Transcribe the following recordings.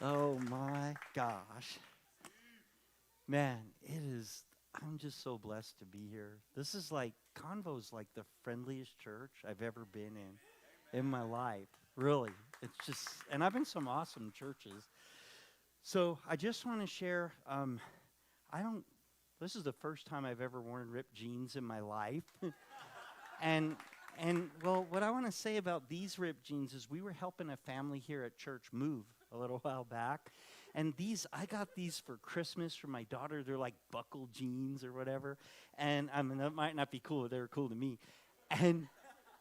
Oh my gosh. Man, I'm just so blessed to be here. This is like, Convo's like the friendliest church I've ever been in my life. Really. It's just, and I've been some awesome churches. So I just want to share, I don't, this is the first time I've ever worn ripped jeans in my life. And well, what I want to say about these ripped jeans is we were helping a family here at church move a little while back, and I got these for Christmas for my daughter. They're like buckle jeans or whatever, and I mean that might not be cool, but they were cool to me. And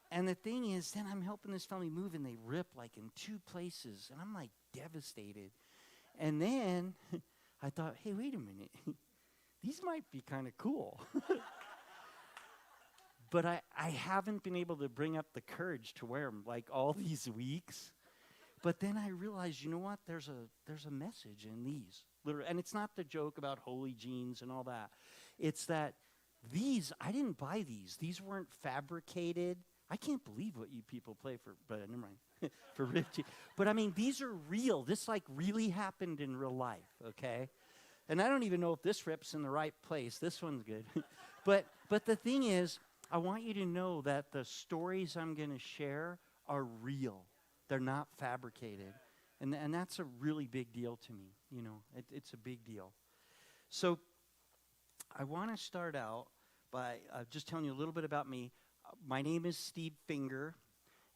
and the thing is, then I'm helping this family move, and they rip like in two places, and I'm like devastated. And then I thought, hey, wait a minute, these might be kind of cool. But I haven't been able to bring up the courage to wear them like all these weeks. But then I realized, you know what? There's a message in these. Literally, and it's not the joke about holy jeans and all that. It's that I didn't buy these. These weren't fabricated. I can't believe what you people play for, but never mind, for ripped jeans. But I mean, these are real. This like really happened in real life, okay? And I don't even know if this rip's in the right place. This one's good. But the thing is, I want you to know that the stories I'm going to share are real. They're not fabricated. And that's a really big deal to me. You know, it's a big deal. So I want to start out by just telling you a little bit about me. My name is Steve Finger.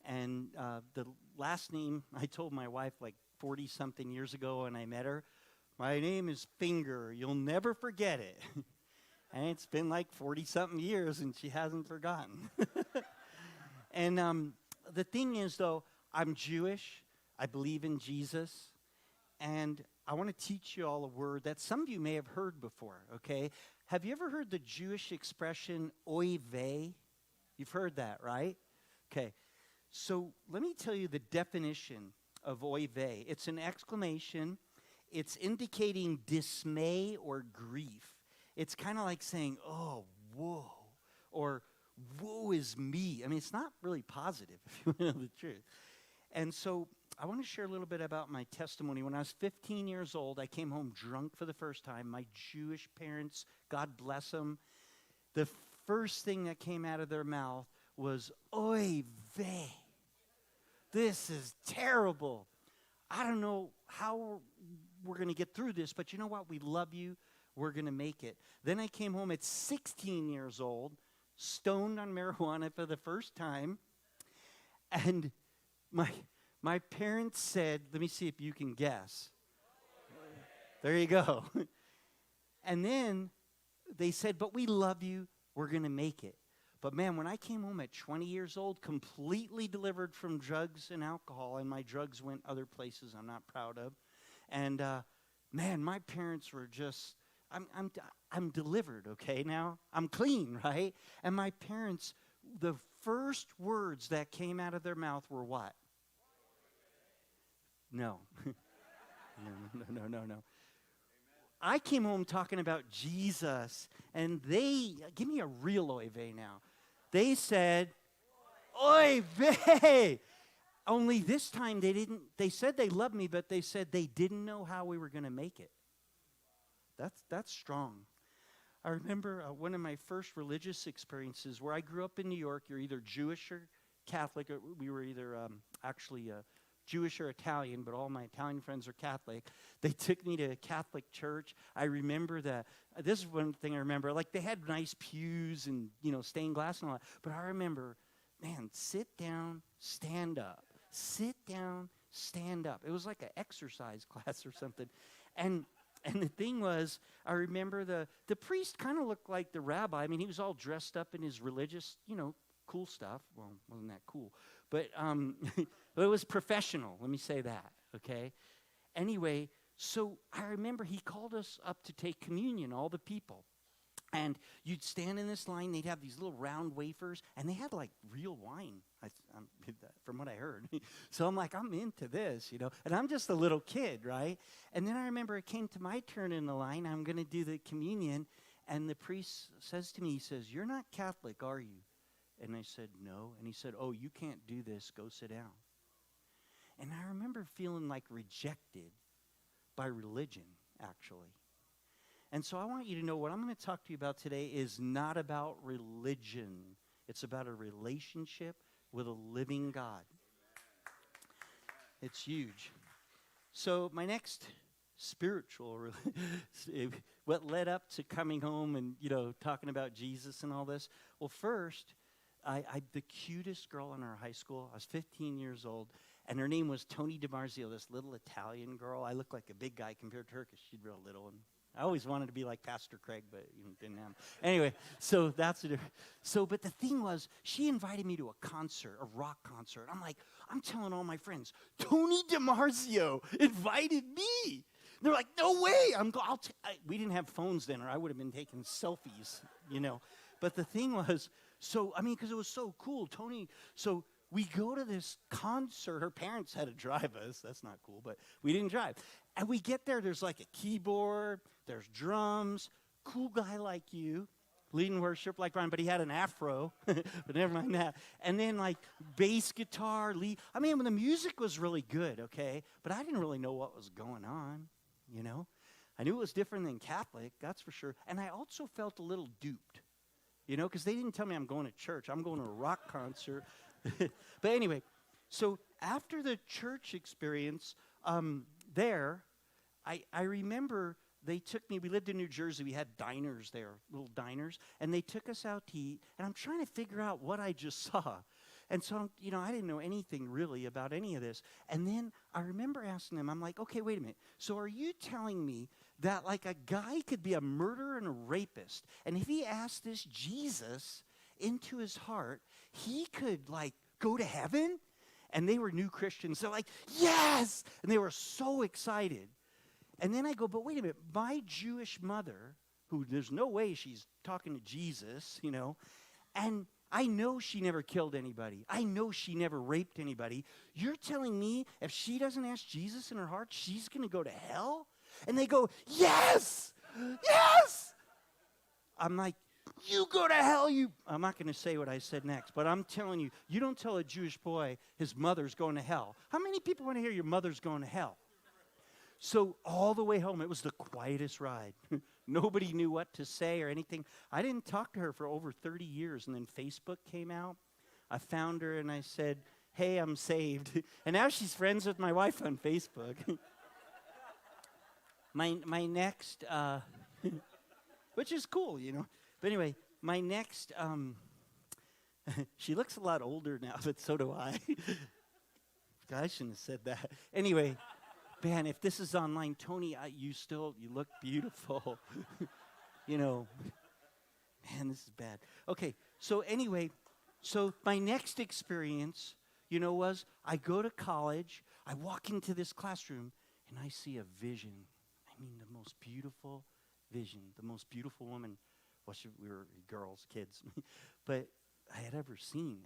And the last name I told my wife like 40-something years ago when I met her, my name is Finger. You'll never forget it. And it's been like 40-something years, and she hasn't forgotten. And the thing is, though, I'm Jewish. I believe in Jesus. And I want to teach you all a word that some of you may have heard before, okay? Have you ever heard the Jewish expression, oy vey? You've heard that, right? Okay. So let me tell you the definition of oy vey. It's an exclamation. It's indicating dismay or grief. It's kind of like saying, oh, whoa, or woe is me. I mean, it's not really positive, if you want to know the truth. And so I want to share a little bit about my testimony. When I was 15 years old, I came home drunk for the first time. My Jewish parents, God bless them, the first thing that came out of their mouth was, oy vey. This is terrible. I don't know how we're going to get through this, but you know what? We love you. We're going to make it. Then I came home at 16 years old, stoned on marijuana for the first time. And my parents said, let me see if you can guess. There you go. And then they said, but we love you. We're going to make it. But man, when I came home at 20 years old, completely delivered from drugs and alcohol, and my drugs went other places I'm not proud of. And man, my parents were just... I'm delivered, okay, now? I'm clean, right? And my parents, the first words that came out of their mouth were what? No. No. I came home talking about Jesus, and give me a real oy vey now. They said, oy vey! Only this time they said they loved me, but they said they didn't know how we were going to make it. That's strong. I remember one of my first religious experiences where I grew up in New York. You're either Jewish or Catholic. Or we were either actually Jewish or Italian, but all my Italian friends are Catholic. They took me to a Catholic church. I remember this is one thing I remember. Like, they had nice pews and, stained glass and all that. But I remember, man, sit down, stand up. Sit down, stand up. It was like an exercise class or something. And the thing was, I remember the priest kind of looked like the rabbi. I mean, he was all dressed up in his religious, cool stuff. Well, wasn't that cool. But but it was professional, let me say that, okay? Anyway, so I remember he called us up to take communion, all the people. And you'd stand in this line. They'd have these little round wafers, and they had, like, real wine, from what I heard. So I'm like, I'm into this, And I'm just a little kid, right? And then I remember it came to my turn in the line. I'm going to do the communion, and the priest says to me, he says, you're not Catholic, are you? And I said, no. And he said, oh, you can't do this. Go sit down. And I remember feeling like rejected by religion, actually. And so I want you to know what I'm going to talk to you about today is not about religion. It's about a relationship with a living God. It's huge. So my next spiritual, what led up to coming home and, talking about Jesus and all this. Well, first, I the cutest girl in our high school. I was 15 years old, and her name was Tony DiMarzio, this little Italian girl. I looked like a big guy compared to her because she's real little. And I always wanted to be like Pastor Craig, but didn't have him. Anyway, so that's it. So, but the thing was, she invited me to a concert, a rock concert. I'm telling all my friends, Tony DiMarzio invited me. They're like, no way. We didn't have phones then, or I would have been taking selfies, But the thing was, because it was so cool, Tony. So we go to this concert. Her parents had to drive us. That's not cool, but we didn't drive. And we get there. There's like a keyboard. There's drums. Cool guy like you, leading worship like Brian, but he had an afro. But never mind that. And then like bass guitar, lead. The music was really good, okay? But I didn't really know what was going on, I knew it was different than Catholic, that's for sure. And I also felt a little duped, because they didn't tell me I'm going to church. I'm going to a rock concert. But anyway, so after the church experience there, I remember they took me, we lived in New Jersey, we had diners there, little diners, and they took us out to eat, and I'm trying to figure out what I just saw. And so, I didn't know anything really about any of this. And then I remember asking them, I'm like, okay, wait a minute. So are you telling me that like a guy could be a murderer and a rapist, and if he asked this Jesus into his heart, he could like go to heaven? And they were new Christians. They're like, yes! And they were so excited. And then I go, but wait a minute, my Jewish mother, who there's no way she's talking to Jesus, and I know she never killed anybody. I know she never raped anybody. You're telling me if she doesn't ask Jesus in her heart, she's going to go to hell? And they go, yes! Yes! I'm like, you go to hell, you. I'm not going to say what I said next, but I'm telling you, you don't tell a Jewish boy his mother's going to hell. How many people want to hear your mother's going to hell? So all the way home, it was the quietest ride. Nobody knew what to say or anything. I didn't talk to her for over 30 years, and then Facebook came out. I found her, and I said, hey, I'm saved. And now she's friends with my wife on Facebook. my next, which is cool, But anyway, my next, she looks a lot older now, but so do I. I shouldn't have said that. Anyway. Man, if this is online, Tony, you look beautiful. Man, this is bad. Okay, so anyway, my next experience, was I go to college, I walk into this classroom, and I see a vision. The most beautiful vision, the most beautiful woman, we were girls, kids, but I had ever seen.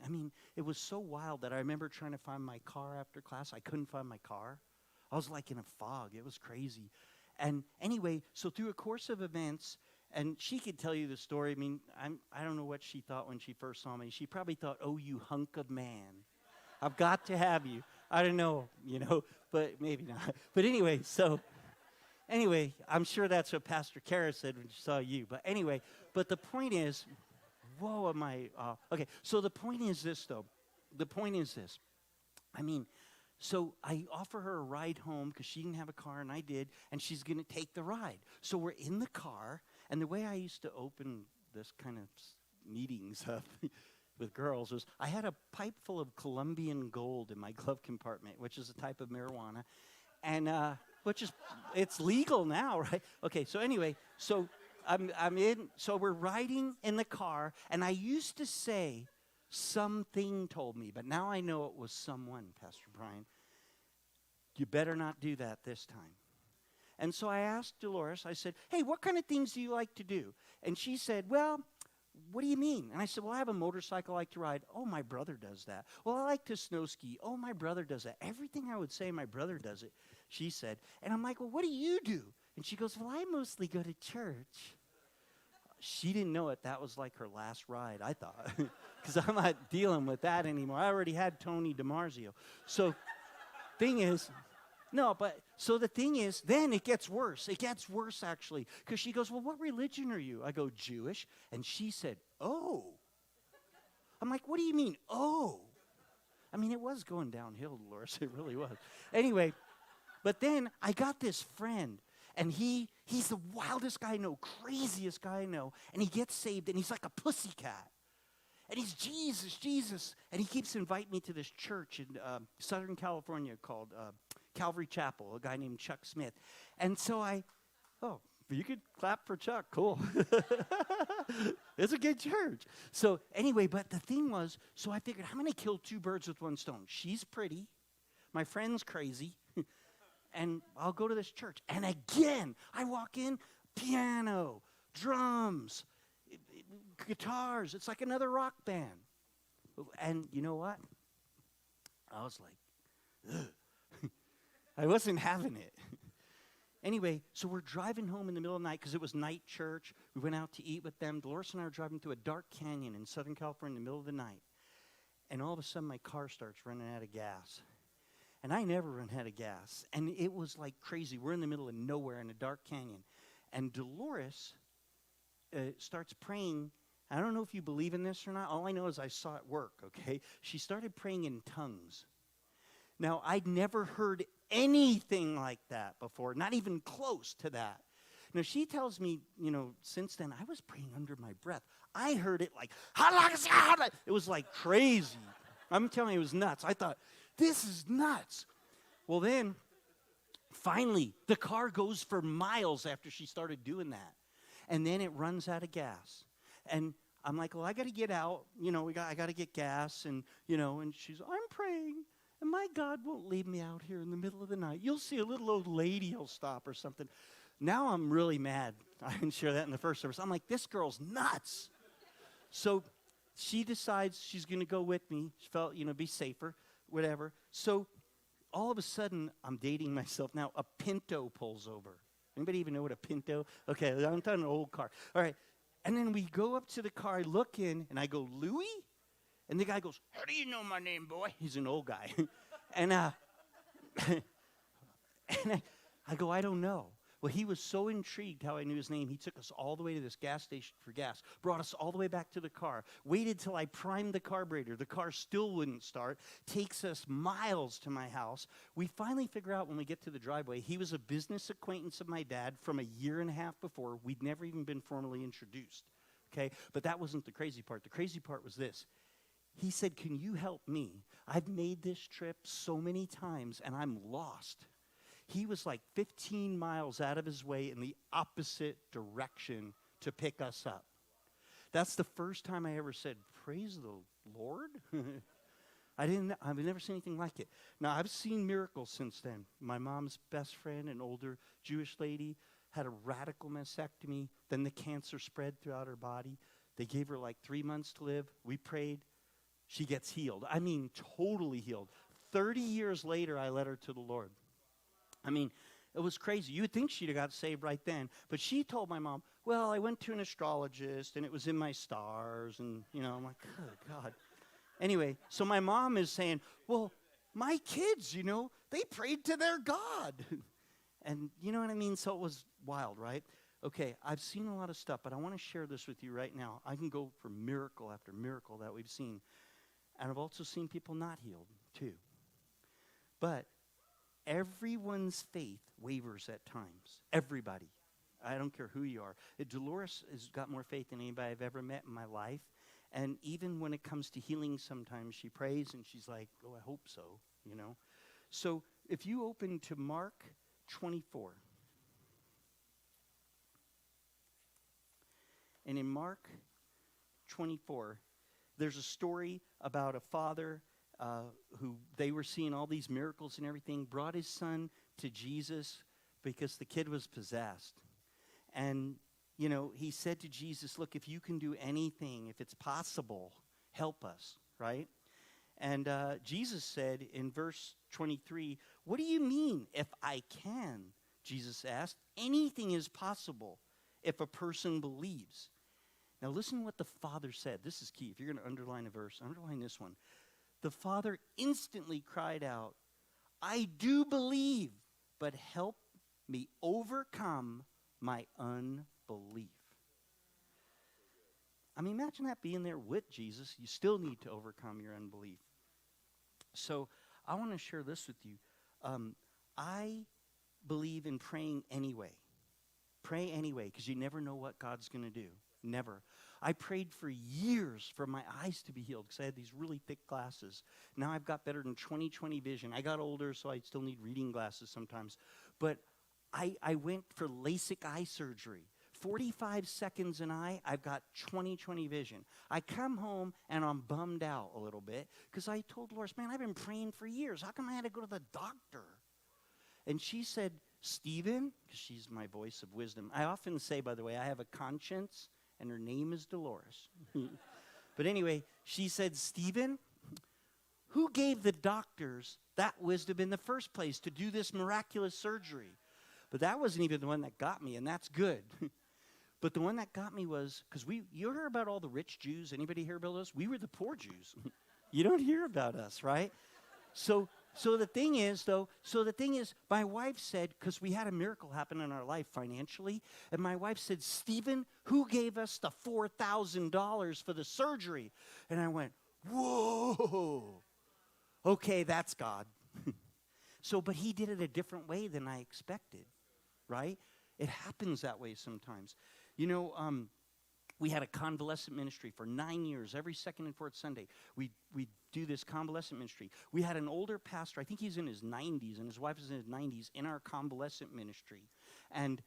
It was so wild that I remember trying to find my car after class. I couldn't find my car. I was like in a fog. It was crazy. And anyway, so through a course of events, and she could tell you the story. I don't know what she thought when she first saw me. She probably thought, oh, you hunk of man. I've got to have you. I don't know, but maybe not. But anyway, I'm sure that's what Pastor Cara said when she saw you. But anyway, the point is, whoa, am I, okay. So the point is this, though. The point is this. So I offer her a ride home because she didn't have a car, and I did, and she's going to take the ride. So we're in the car, and the way I used to open this kind of meetings up with girls was I had a pipe full of Colombian gold in my glove compartment, which is a type of marijuana, and it's legal now, right? Okay, so anyway, so so we're riding in the car, and I used to say, something told me, but now I know it was someone, Pastor Brian. You better not do that this time. And so I asked Dolores, I said, hey, what kind of things do you like to do? And she said, well, what do you mean? And I said, well, I have a motorcycle I like to ride. Oh, my brother does that. Well, I like to snow ski. Oh, my brother does that. Everything I would say, my brother does it, she said. And I'm like, well, what do you do? And she goes, well, I mostly go to church. She didn't know it. That was like her last ride, I thought, because I'm not dealing with that anymore. I already had Tony DiMarzio. So thing is, no, but so the thing is, then it gets worse. It gets worse, actually, because she goes, well, what religion are you? I go, Jewish. And she said, oh. I'm like, what do you mean, oh? I mean, it was going downhill, Dolores. It really was. Anyway, but then I got this friend, and he's the wildest guy I know, craziest guy I know, and he gets saved, and he's like a pussycat. And he's Jesus, Jesus. And he keeps inviting me to this church in Southern California called Calvary Chapel, a guy named Chuck Smith. And so you could clap for Chuck, cool. It's a good church. So anyway, but the thing was, so I figured, I'm going to kill two birds with one stone. She's pretty, my friend's crazy, and I'll go to this church. And again, I walk in, piano, drums, guitars. It's like another rock band. And you know what? I was like, ugh. I wasn't having it. Anyway, so we're driving home in the middle of the night because it was night church. We went out to eat with them. Dolores and I are driving through a dark canyon in Southern California in the middle of the night. And all of a sudden, my car starts running out of gas. And I never run out of gas. And it was like crazy. We're in the middle of nowhere in a dark canyon. And Dolores starts praying. I don't know if you believe in this or not. All I know is I saw it work, okay? She started praying in tongues. Now, I'd never heard anything like that before, not even close to that. Now, she tells me, since then, I was praying under my breath. I heard it like, it was like crazy. I'm telling you, it was nuts. I thought, this is nuts. Well, then, finally, the car goes for miles after she started doing that. And then it runs out of gas. And I'm like, well, I got to get out. I got to get gas. And she's, I'm praying. And my God won't leave me out here in the middle of the night. You'll see a little old lady will stop or something. Now I'm really mad. I didn't share that in the first service. I'm like, this girl's nuts. So she decides she's going to go with me. She felt, be safer, whatever. So all of a sudden, I'm dating myself now. A Pinto pulls over. Anybody even know what a Pinto? Okay, I'm talking an old car. All right. And then we go up to the car. I look in, and I go, Louie? And the guy goes, how do you know my name, boy? He's an old guy. and I go, I don't know. Well, he was so intrigued how I knew his name, he took us all the way to this gas station for gas, brought us all the way back to the car, waited till I primed the carburetor. The car still wouldn't start, takes us miles to my house. We finally figure out when we get to the driveway, he was a business acquaintance of my dad from a year and a half before. We'd never even been formally introduced, okay? But that wasn't the crazy part. The crazy part was this. He said, can you help me? I've made this trip so many times, and I'm lost. He was like 15 miles out of his way in the opposite direction to pick us up. That's the first time I ever said, praise the Lord. I've never seen anything like it. Now, I've seen miracles since then. My mom's best friend, an older Jewish lady, had a radical mastectomy. Then the cancer spread throughout her body. They gave her like 3 months to live. We prayed. She gets healed. I mean, totally healed. 30 years later, I led her to the Lord. I mean, it was crazy. You would think she'd have got saved right then. But she told my mom, well, I went to an astrologist, and it was in my stars. And, I'm like, good God. Anyway, so my mom is saying, well, my kids, they prayed to their God. And you know what I mean? So it was wild, right? Okay, I've seen a lot of stuff, but I want to share this with you right now. I can go for miracle after miracle that we've seen. And I've also seen people not healed, too. But everyone's faith wavers at times. Everybody. I don't care who you are. Dolores has got more faith than anybody I've ever met in my life. And even when it comes to healing, sometimes she prays and she's like, oh, I hope so, So if you open to Mark 24. And in Mark 24, there's a story about a father who they were seeing all these miracles and everything, brought his son to Jesus because the kid was possessed. And, he said to Jesus, look, if you can do anything, if it's possible, help us, right? And Jesus said in verse 23, what do you mean, if I can? Jesus asked, anything is possible if a person believes. Now listen to what the father said. This is key. If you're going to underline a verse, underline this one. The father instantly cried out, I do believe, but help me overcome my unbelief. I mean, imagine that being there with Jesus. You still need to overcome your unbelief. So I want to share this with you. I believe in praying anyway. Pray anyway, because you never know what God's going to do. Never. I prayed for years for my eyes to be healed because I had these really thick glasses. Now I've got better than 20/20 vision. I got older, so I still need reading glasses sometimes. But I went for LASIK eye surgery. 45 seconds an eye, I've got 20/20 vision. I come home and I'm bummed out a little bit because I told Loris, man, I've been praying for years. How come I had to go to the doctor? And she said, Stephen, because she's my voice of wisdom. I often say, by the way, I have a conscience, and her name is Dolores. But anyway, she said, Stephen, who gave the doctors that wisdom in the first place to do this miraculous surgery? But that wasn't even the one that got me, and that's good. But the one that got me was, because you hear about all the rich Jews. Anybody hear about us? We were the poor Jews. You don't hear about us, right? So the thing is, my wife said, because we had a miracle happen in our life financially, and my wife said, Stephen, who gave us the $4,000 for the surgery? And I went, whoa, okay, that's God. But he did it a different way than I expected, right? It happens that way sometimes. You know, we had a convalescent ministry for 9 years. Every second and fourth Sunday, we do this convalescent ministry. We had an older pastor, I think he's in his 90s, and his wife is in his 90s, in our convalescent ministry. And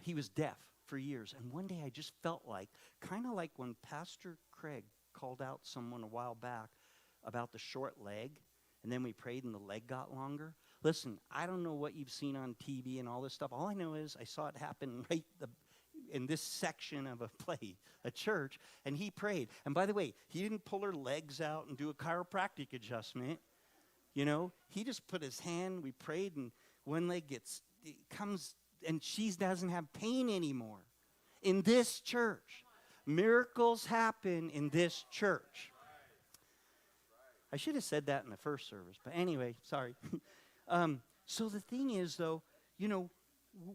he was deaf for years. And one day I just felt like, kind of like when Pastor Craig called out someone a while back about the short leg, and then we prayed and the leg got longer. Listen, I don't know what you've seen on TV and all this stuff. All I know is I saw it happen right in this section of a church, and he prayed. And by the way, he didn't pull her legs out and do a chiropractic adjustment. You know, he just put his hand, we prayed, and one leg comes, and she doesn't have pain anymore. In this church. Miracles happen in this church. I should have said that in the first service, but anyway, sorry. So the thing is, though, you know,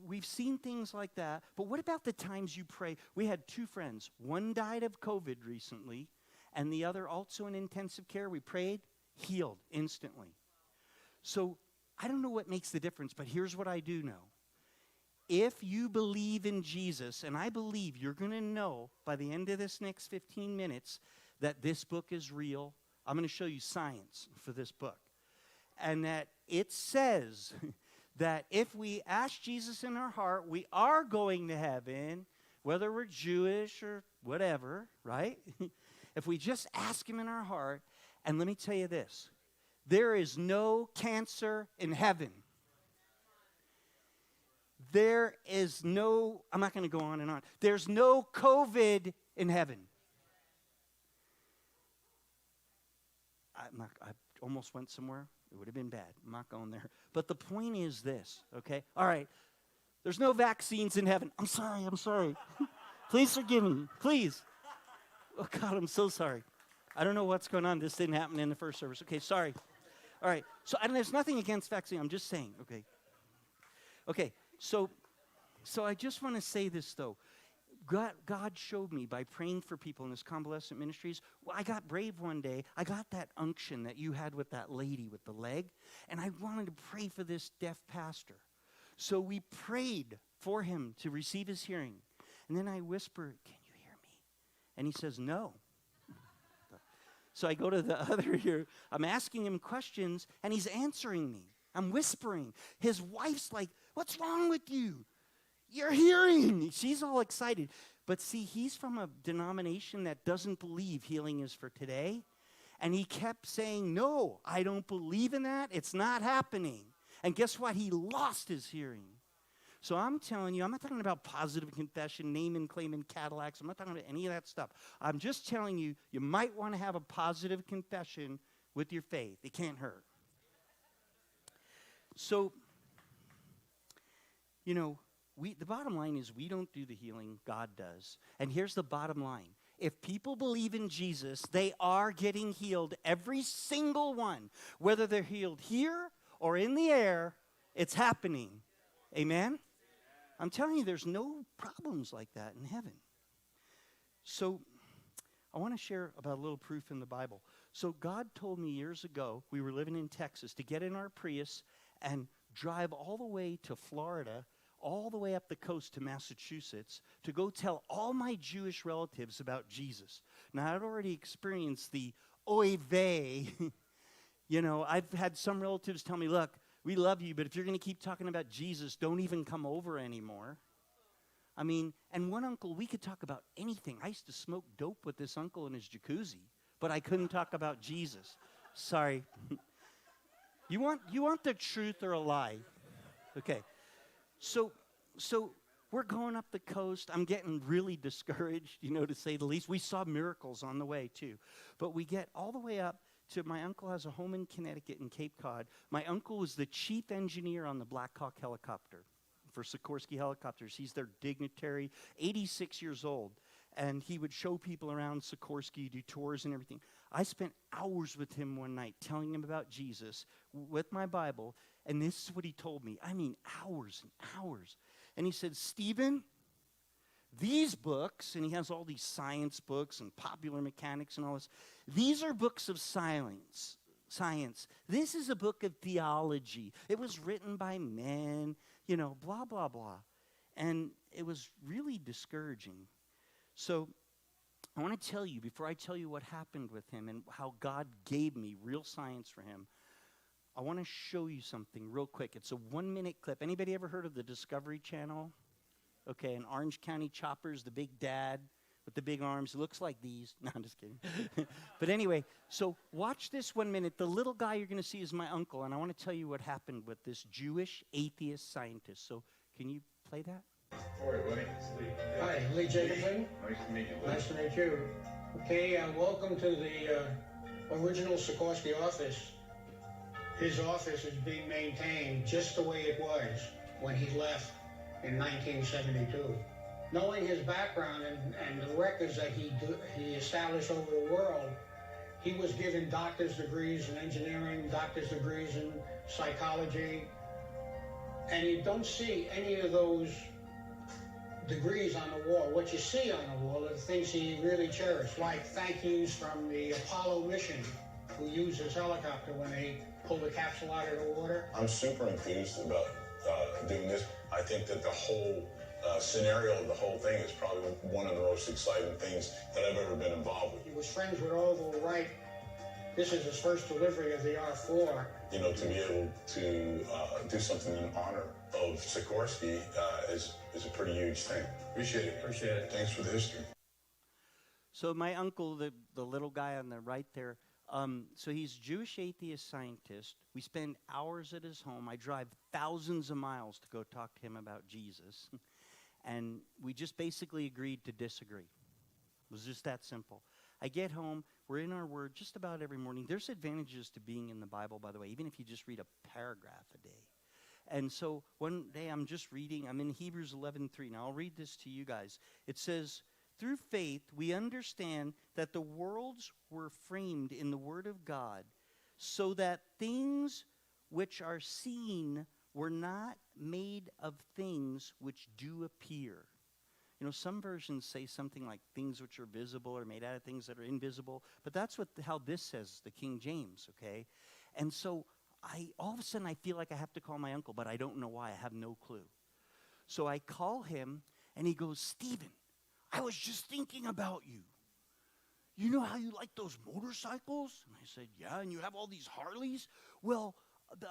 we've seen things like that, but what about the times you pray? We had two friends. One died of COVID recently, and the other also in intensive care. We prayed, healed instantly. So I don't know what makes the difference, but here's what I do know. If you believe in Jesus, and I believe you're going to know by the end of this next 15 minutes that this book is real. I'm going to show you science for this book. And that it says that if we ask Jesus in our heart, we are going to heaven, whether we're Jewish or whatever, right? If we just ask him in our heart, and let me tell you this, there is no cancer in heaven. There is no, I'm not going to go on and on. There's no COVID in heaven. I almost went somewhere. It would have been bad. I'm not going there. But the point is this, okay? All right. There's no vaccines in heaven. I'm sorry. Please forgive me. Please. Oh, God, I'm so sorry. I don't know what's going on. This didn't happen in the first service. Okay, sorry. All right. So there's nothing against vaccine. I'm just saying, okay? Okay, so I just want to say this, though. God showed me by praying for people in this convalescent ministries. Well, I got brave one day. I got that unction that you had with that lady with the leg, and I wanted to pray for this deaf pastor. So we prayed for him to receive his hearing. And then I whispered, can you hear me? And he says, no. So I go to the other ear. I'm asking him questions, and he's answering me. I'm whispering. His wife's like, what's wrong with you? You're hearing. She's all excited. But see, he's from a denomination that doesn't believe healing is for today. And he kept saying, no, I don't believe in that. It's not happening. And guess what? He lost his hearing. So I'm telling you, I'm not talking about positive confession, name and claim and Cadillacs. I'm not talking about any of that stuff. I'm just telling you, you might want to have a positive confession with your faith. It can't hurt. So, you know, the bottom line is we don't do the healing, God does. And here's the bottom line. If people believe in Jesus, they are getting healed, every single one, whether they're healed here or in the air, it's happening. Amen? I'm telling you, there's no problems like that in heaven. So I want to share about a little proof in the Bible. So God told me years ago, we were living in Texas, to get in our Prius and drive all the way to Florida, all the way up the coast to Massachusetts, to go tell all my Jewish relatives about Jesus. Now, I'd already experienced the oy vey. You know, I've had some relatives tell me, look, we love you, but if you're going to keep talking about Jesus, don't even come over anymore. I mean, and one uncle, we could talk about anything. I used to smoke dope with this uncle in his jacuzzi, but I couldn't talk about Jesus. Sorry. You want the truth or a lie? Okay. So we're going up the coast. I'm getting really discouraged, to say the least. We saw miracles on the way, too. But we get all the way up to, my uncle has a home in Connecticut in Cape Cod. My uncle was the chief engineer on the Black Hawk helicopter for Sikorsky Helicopters. He's their dignitary, 86 years old. And he would show people around Sikorsky, do tours and everything. I spent hours with him one night telling him about Jesus with my Bible. And this is what he told me. I mean, hours and hours. And he said, Stephen, these books, and he has all these science books and popular mechanics and all this, these are books of science. This is a book of theology. It was written by men, blah, blah, blah. And it was really discouraging. So I want to tell you, before I tell you what happened with him and how God gave me real science for him, I want to show you something real quick. It's a 1-minute clip. Anybody ever heard of the Discovery Channel? Okay, in Orange County Choppers, the big dad with the big arms. It looks like these. No, I'm just kidding. But anyway, so watch this 1 minute. The little guy you're going to see is my uncle, and I want to tell you what happened with this Jewish atheist scientist. So can you play that? All right, buddy. It's Lee. Hi, Lee Jacobson. Nice to meet you, Lee. Nice to meet you. Okay, welcome to the original Sikorsky office. His office is being maintained just the way it was when he left in 1972. Knowing his background and the records that he established over the world, he was given doctor's degrees in engineering, doctor's degrees in psychology, and you don't see any of those degrees on the wall. What you see on the wall are the things he really cherished, like thank yous from the Apollo mission, who used his helicopter when they pulled the capsule out of the water. I'm super enthused about doing this. I think that the whole scenario of the whole thing is probably one of the most exciting things that I've ever been involved with. He was friends with Orville Wright. This is his first delivery of the R4. To be able to do something in honor of Sikorsky is a pretty huge thing. Appreciate it. Thanks for the history. So my uncle, the little guy on the right there, so he's Jewish atheist scientist. We spend hours at his home. I drive thousands of miles to go talk to him about Jesus. And we just basically agreed to disagree. It was just that simple. I get home, we're in our word just about every morning. There's advantages to being in the Bible, by the way, even if you just read a paragraph a day. And so one day I'm just reading, I'm in Hebrews 11:3. Now I'll read this to you guys. It says, through faith we understand that the worlds were framed in the Word of God, so that things which are seen were not made of things which do appear. Some versions say something like things which are visible are made out of things that are invisible, but that's how this says, the King James, okay? And so all of a sudden I feel like I have to call my uncle, but I don't know why. I have no clue. So I call him, and he goes, Stephen, I was just thinking about you. You know how you like those motorcycles? And I said, yeah, and you have all these Harleys? Well,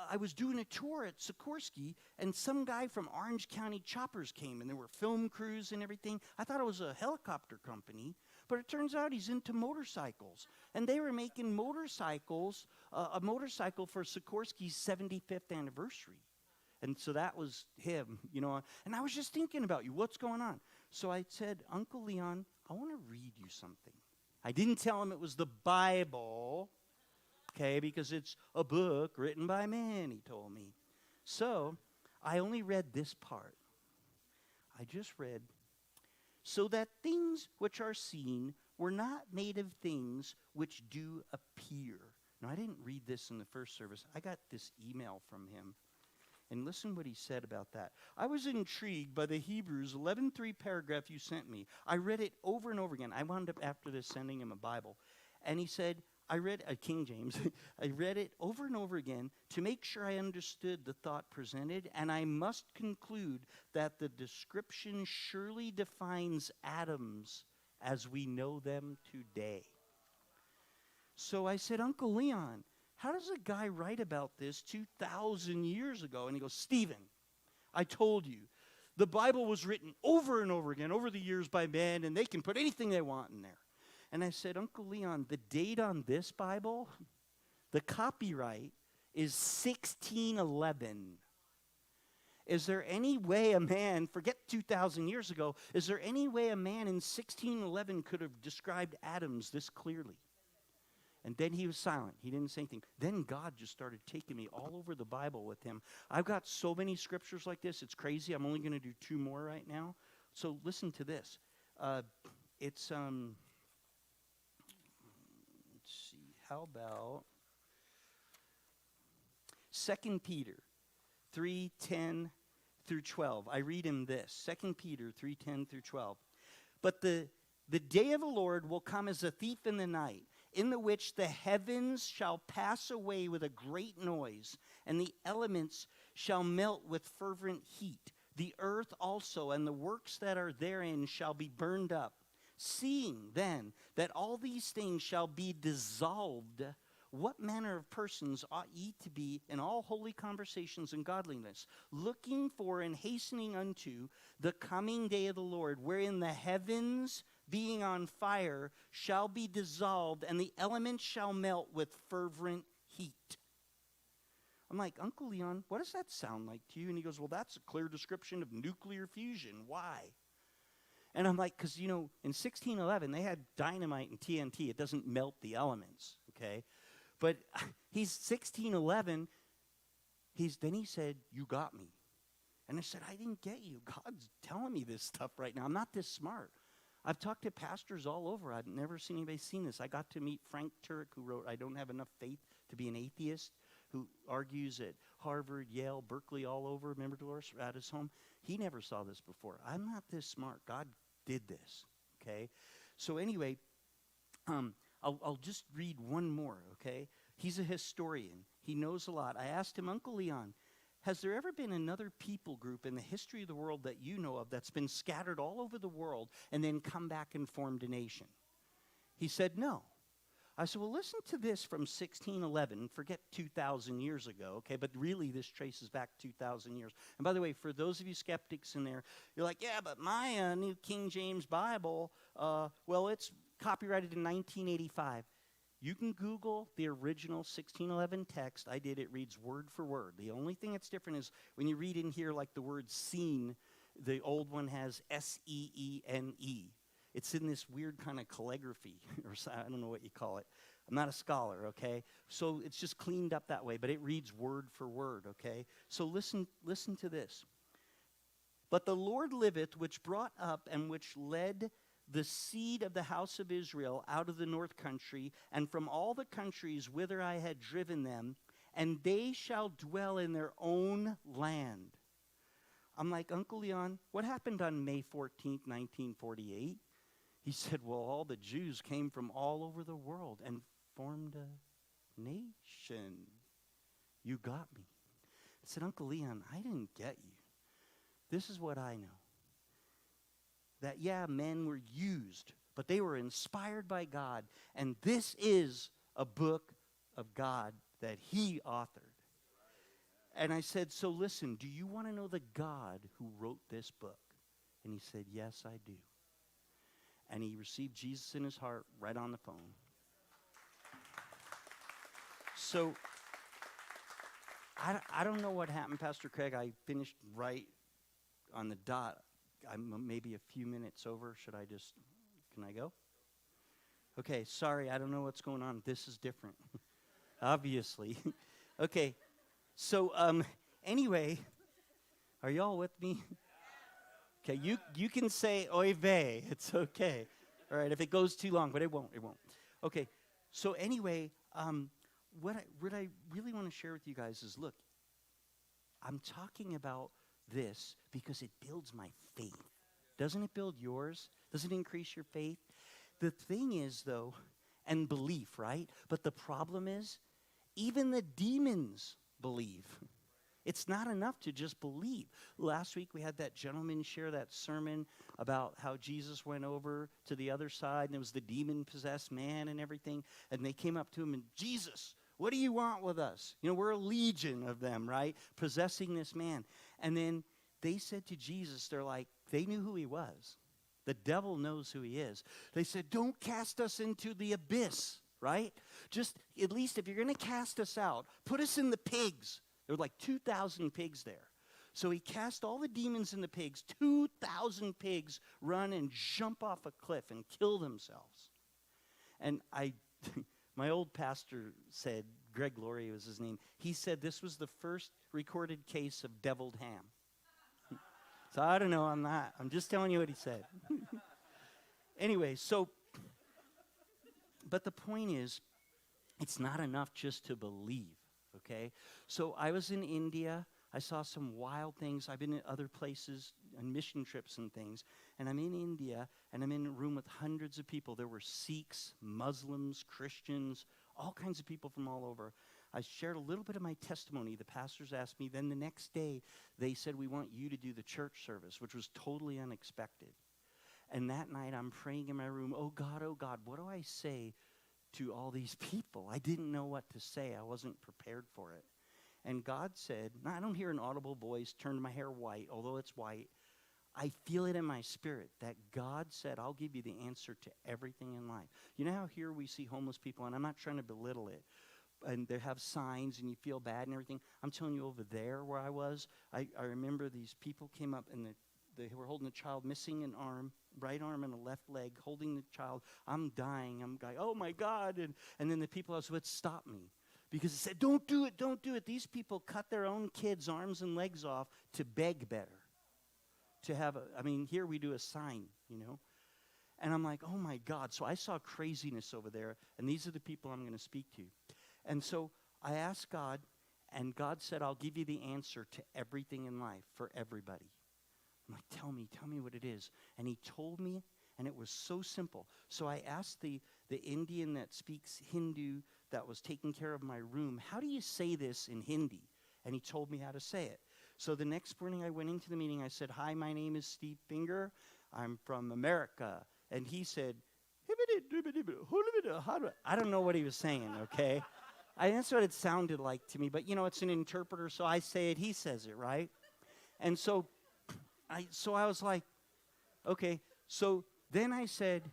I was doing a tour at Sikorsky, and some guy from Orange County Choppers came, and there were film crews and everything. I thought it was a helicopter company, but it turns out he's into motorcycles. And they were making motorcycles, a motorcycle for Sikorsky's 75th anniversary. And so that was him, And I was just thinking about you. What's going on? So I said, Uncle Leon, I want to read you something. I didn't tell him it was the Bible, okay, because it's a book written by man, he told me. So I only read this part. I just read, so that things which are seen were not made of things which do appear. Now, I didn't read this in the first service. I got this email from him. And listen what he said about that. I was intrigued by the Hebrews 11:3 paragraph you sent me. I read it over and over again. I wound up after this sending him a Bible. And he said, I read King James. I read it over and over again to make sure I understood the thought presented, and I must conclude that the description surely defines atoms as we know them today. So I said, Uncle Leon, how does a guy write about this 2,000 years ago? And he goes, Stephen, I told you, the Bible was written over and over again over the years by men, and they can put anything they want in there. And I said, Uncle Leon, the date on this Bible, the copyright is 1611. Is there any way a man, forget 2,000 years ago, is there any way a man in 1611 could have described atoms this clearly? And then he was silent. He didn't say anything. Then God just started taking me all over the Bible with him. I've got so many scriptures like this. It's crazy. I'm only going to do 2 more right now. So listen to this. It's, let's see, how about 2 Peter 3:10 through 12. I read him this, 2 Peter 3:10 through 12. But the day of the Lord will come as a thief in the night, in the which the heavens shall pass away with a great noise, and the elements shall melt with fervent heat. The earth also and the works that are therein shall be burned up. Seeing then that all these things shall be dissolved, what manner of persons ought ye to be in all holy conversations and godliness, looking for and hastening unto the coming day of the Lord, wherein the heavens being on fire shall be dissolved, and the elements shall melt with fervent heat. I'm like, Uncle Leon, what does that sound like to you? And he goes, well, that's a clear description of nuclear fusion. Why? And I'm like, because, in 1611, they had dynamite and TNT. It doesn't melt the elements, okay? But he's 1611. Then he said, you got me. And I said, I didn't get you. God's telling me this stuff right now. I'm not this smart. I've talked to pastors all over. I've never seen anybody seen this. I got to meet Frank Turek, who wrote I Don't Have Enough Faith to Be an Atheist, who argues at Harvard, Yale, Berkeley, all over. Remember Dolores at his home? He never saw this before. I'm not this smart. God did this, okay? So anyway, I'll just read one more, okay? He's a historian. He knows a lot. I asked him, Uncle Leon, has there ever been another people group in the history of the world that you know of that's been scattered all over the world and then come back and formed a nation? He said, no. I said, well, listen to this from 1611. Forget 2,000 years ago, okay? But really, this traces back 2,000 years. And by the way, for those of you skeptics in there, you're like, yeah, but my New King James Bible, well, it's copyrighted in 1985. You can Google the original 1611 text. I did. It reads word for word. The only thing that's different is when you read in here like the word seen, the old one has S-E-E-N-E. It's in this weird kind of calligraphy, or I don't know what you call it. I'm not a scholar, okay? So it's just cleaned up that way, but it reads word for word, okay? So listen to this. But the Lord liveth, which brought up and which led the seed of the house of Israel out of the north country, and from all the countries whither I had driven them, and they shall dwell in their own land. I'm like, Uncle Leon, what happened on May 14th, 1948? He said, well, all the Jews came from all over the world and formed a nation. You got me. I said, Uncle Leon, I didn't get you. This is what I know. That, yeah, men were used, but they were inspired by God. And this is a book of God that he authored. And I said, so listen, do you want to know the God who wrote this book? And he said, yes, I do. And he received Jesus in his heart right on the phone. So, I don't know what happened, Pastor Craig. I finished right on the dot. I'm maybe a few minutes over. Can I go? Okay, sorry, I don't know what's going on. This is different, obviously. Okay, so anyway, are y'all with me? Okay, you can say oy vey. It's okay. All right, if it goes too long, but it won't. Okay, so anyway, what I really want to share with you guys is, look, I'm talking about this because it builds my faith. Doesn't it build yours? Does it increase your faith? The thing is, though, and belief, right? But the problem is, even the demons believe. It's not enough to just believe. Last week we had that gentleman share that sermon about how Jesus went over to the other side, and it was the demon-possessed man and everything. And they came up to him and, Jesus, what do you want with us? You know, we're a legion of them, right? Possessing this man. And then they said to Jesus, they're like, they knew who he was. The devil knows who he is. They said, don't cast us into the abyss, right? Just, at least if you're going to cast us out, put us in the pigs. There were like 2,000 pigs there. So he cast all the demons in the pigs. 2,000 pigs run and jump off a cliff and kill themselves. And my old pastor said, Greg Laurie was his name, he said this was the first recorded case of deviled ham. So I don't know, I'm just telling you what he said. Anyway, but the point is, it's not enough just to believe, okay? So I was in India. I saw some wild things. I've been in other places on mission trips and things. And I'm in India, and I'm in a room with hundreds of people. There were Sikhs, Muslims, Christians, all kinds of people from all over. I shared a little bit of my testimony. The pastors asked me. Then the next day, they said, we want you to do the church service, which was totally unexpected. And that night, I'm praying in my room, oh, God, what do I say to all these people? I didn't know what to say. I wasn't prepared for it. And God said, now, I don't hear an audible voice, turn my hair white, although it's white. I feel it in my spirit that God said, I'll give you the answer to everything in life. You know how here we see homeless people, and I'm not trying to belittle it, and they have signs and you feel bad and everything. I'm telling you, over there where I was, I remember these people came up and they were holding a child, missing an arm, right arm and a left leg, holding the child. I'm dying. I'm going, oh my God. And then the people else would stop me because they said, don't do it, don't do it. These people cut their own kids' arms and legs off to beg better. To have here we do a sign, you know. And I'm like, oh my God. So I saw craziness over there, and these are the people I'm going to speak to. And so I asked God, and God said, I'll give you the answer to everything in life for everybody. I'm like, tell me what it is. And he told me, and it was so simple. So I asked the Indian that speaks Hindu that was taking care of my room, how do you say this in Hindi? And he told me how to say it. So the next morning I went into the meeting. I said, hi, my name is Steve Finger. I'm from America. And he said, I don't know what he was saying, okay? That's what it sounded like to me. But, you know, it's an interpreter, so I say it, he says it, right? And so I was like, okay. So then I said,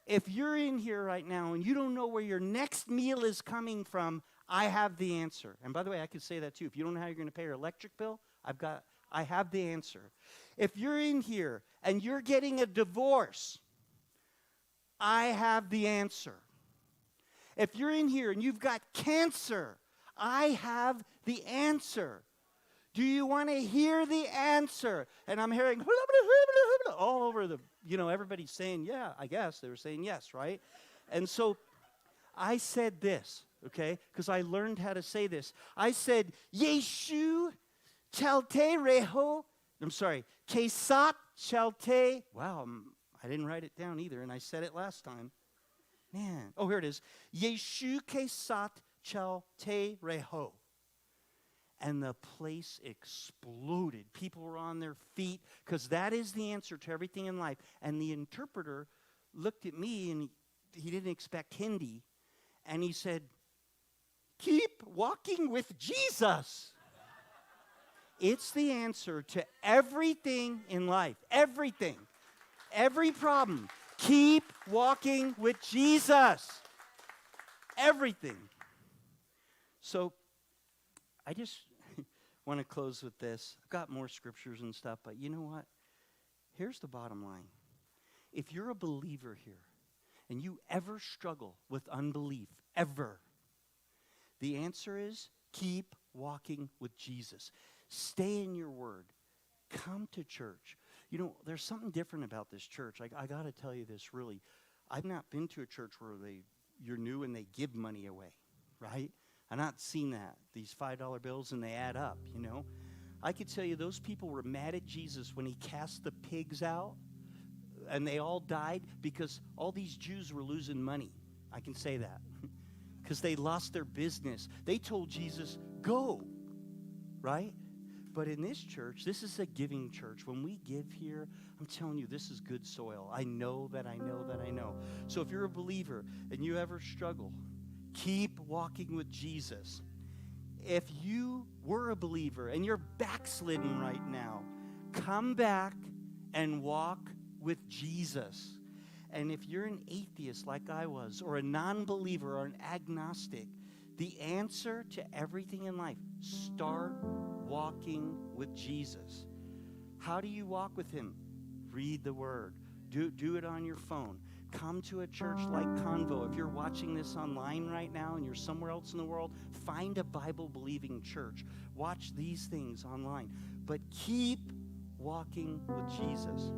if you're in here right now and you don't know where your next meal is coming from, I have the answer. And by the way, I could say that too. If you don't know how you're going to pay your electric bill, I have the answer. If you're in here and you're getting a divorce, I have the answer. If you're in here and you've got cancer, I have the answer. Do you want to hear the answer? And I'm hearing all over everybody's saying, yeah, I guess. They were saying yes, right? And so I said this, okay, because I learned how to say this. I said, Yeshu chalte reho. I'm sorry, kesat chalte. Wow, I didn't write it down either, and I said it last time. Man, here it is. Yeshu kesat chalte reho. And the place exploded. People were on their feet because that is the answer to everything in life. And the interpreter looked at me, and he didn't expect Hindi. And he said, keep walking with Jesus. It's the answer to everything in life. Everything. Every problem. Keep walking with Jesus. Everything. So I just want to close with this. I've got more scriptures and stuff, but you know what? Here's the bottom line. If you're a believer here and you ever struggle with unbelief, ever, the answer is keep walking with Jesus. Stay in your word. Come to church. You know, there's something different about this church. I got to tell you this really. I've not been to a church where you're new and they give money away, right? I've not seen that, these $5 bills, and they add up, you know. I could tell you those people were mad at Jesus when he cast the pigs out, and they all died because all these Jews were losing money. I can say that. Because they lost their business. They told Jesus, go, right? But in this church, this is a giving church. When we give here, I'm telling you, this is good soil. I know that I know that I know. So if you're a believer and you ever struggle, keep walking with Jesus. If you were a believer and you're backslidden right now, come back and walk with Jesus. And if you're an atheist like I was, or a non-believer or an agnostic, the answer to everything in life, start walking with Jesus. How do you walk with him? Read the word. Do it on your phone. Come to a church like CONVO. If you're watching this online right now and you're somewhere else in the world, find a Bible-believing church. Watch these things online. But keep walking with Jesus.